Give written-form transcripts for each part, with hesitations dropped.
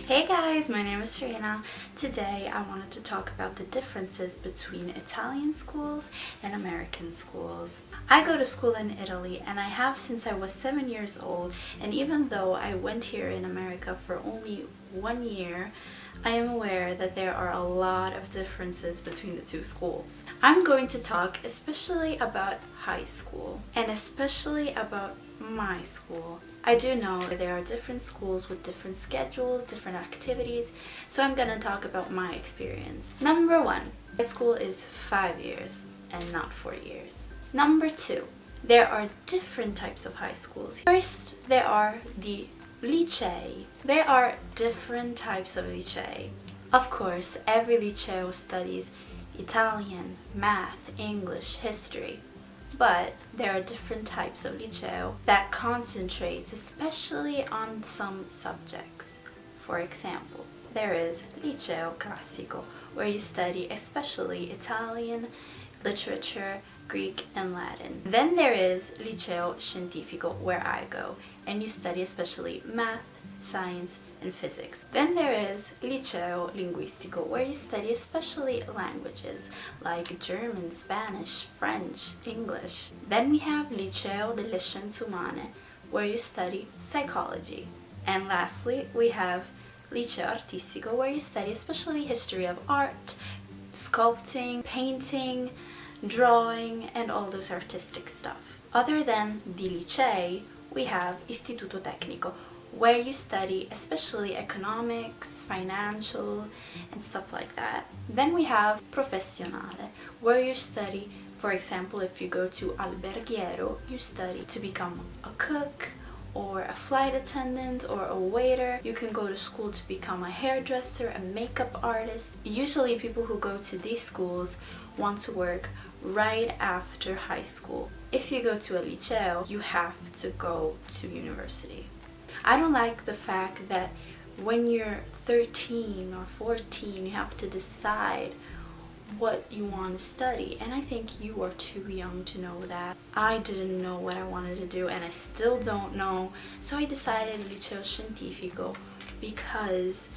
Hey guys, my name is Serena. Today I wanted to talk about the differences between Italian schools and American schools. I go to school in Italy and I have since I was 7 years old, and even though I went here in America for only 1 year, I am aware that there are a lot of differences between the two schools. I'm going to talk especially about high school and especially about my school. I do know that there are different schools with different schedules, different activities, so I'm gonna talk about my experience. Number 1, high school is 5 years and not 4 years. Number 2, there are different types of high schools. First, there are the licei. There are different types of licei. Of course, every liceo studies Italian, math, English, history. But there are different types of liceo that concentrates especially on some subjects. For example, there is Liceo Classico, where you study especially Italian, literature, Greek, and Latin. Then there is Liceo Scientifico, where I go, and you study especially math, science, and physics. Then there is Liceo Linguistico, where you study especially languages like German, Spanish, French, English. Then we have Liceo delle Scienze Umane, where you study psychology. And lastly, we have Liceo Artistico, where you study especially history of art, sculpting, painting, drawing, and all those artistic stuff. Other than the licei, we have Istituto Tecnico, where you study especially economics, financial, and stuff like that. Then we have Professionale, where you study, for example, if you go to Alberghiero, you study to become a cook, or a flight attendant, or a waiter. You can go to school to become a hairdresser, a makeup artist. Usually people who go to these schools want to work right after high school. If you go to a liceo, you have to go to university. I don't like the fact that when you're 13 or 14, you have to decide what you want to study, and I think you are too young to know that. I didn't know what I wanted to do, and I still don't know, so I decided Liceo Scientifico because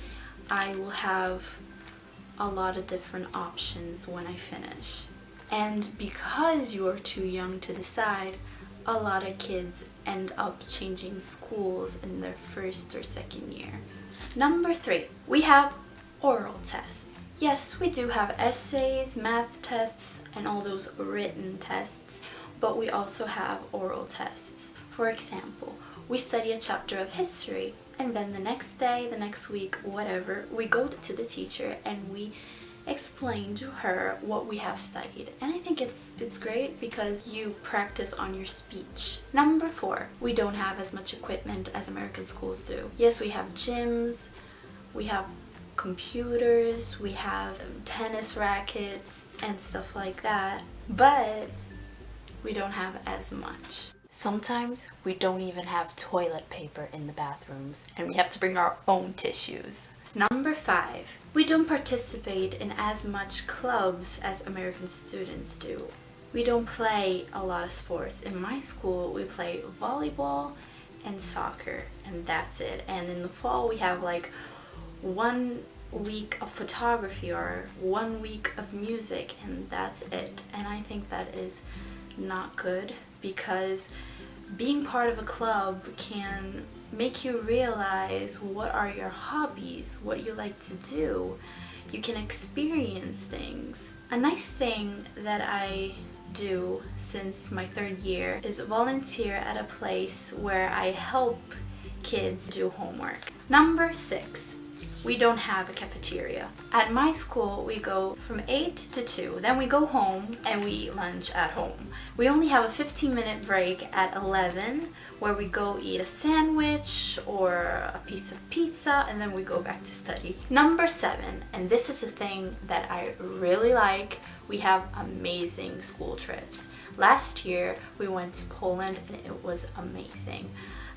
I will have a lot of different options when I finish. And because you are too young to decide, a lot of kids end up changing schools in their first or second year. Number 3, we have oral tests. Yes, we do have essays, math tests, and all those written tests, but we also have oral tests. For example, we study a chapter of history, and then the next day, the next week, whatever, we go to the teacher and we explain to her what we have studied. And I think it's great because you practice on your speech. Number 4, we don't have as much equipment as American schools do. Yes, we have gyms, we have computers, we have tennis rackets and stuff like that, but we don't have as much. Sometimes we don't even have toilet paper in the bathrooms and we have to bring our own tissues. Number 5, we don't participate in as much clubs as American students do. We don't play a lot of sports. In my school, we play volleyball and soccer, and that's it. And in the fall, we have like 1 week of photography or 1 week of music, and that's it. And I think that is not good because being part of a club can make you realize what are your hobbies, what you like to do. You can experience things. A nice thing that I do since my 3rd year is volunteer at a place where I help kids do homework. Number 6, we don't have a cafeteria. At my school, we go from 8 to 2, then we go home and we eat lunch at home. We only have a 15-minute break at 11 where we go eat a sandwich or a piece of pizza, and then we go back to study. Number 7, and this is a thing that I really like, we have amazing school trips. Last year, we went to Poland and it was amazing.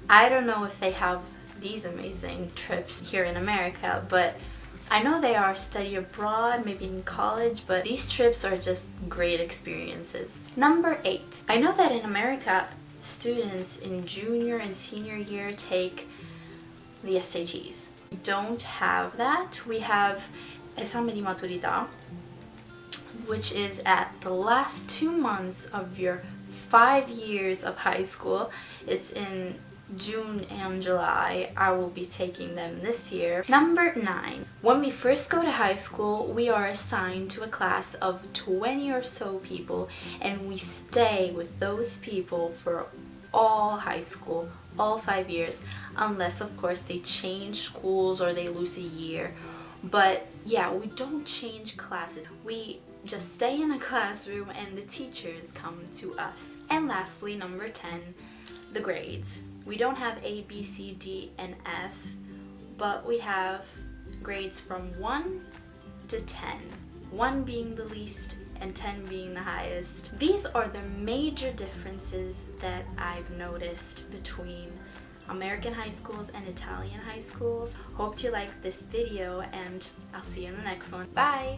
I don't know if they have these amazing trips here in America, but I know they are study abroad, maybe in college, but these trips are just great experiences. Number 8, I know that in America, students in junior and senior year take the SATs. don't have that. We have esame di maturità, which is at the last 2 months of your 5 years of high school. It's in June and July. I will be taking them this year. Number 9. When we first go to high school, we are assigned to a class of 20 or so people, and we stay with those people for all high school, all 5 years, unless of course they change schools or they lose a year. But yeah, we don't change classes. We just stay in a classroom and the teachers come to us. And lastly, number 10, the grades. We don't have A, B, C, D, and F, but we have grades from 1 to 10. 1 being the least and 10 being the highest. These are the major differences that I've noticed between American high schools and Italian high schools. Hope you liked this video, and I'll see you in the next one. Bye!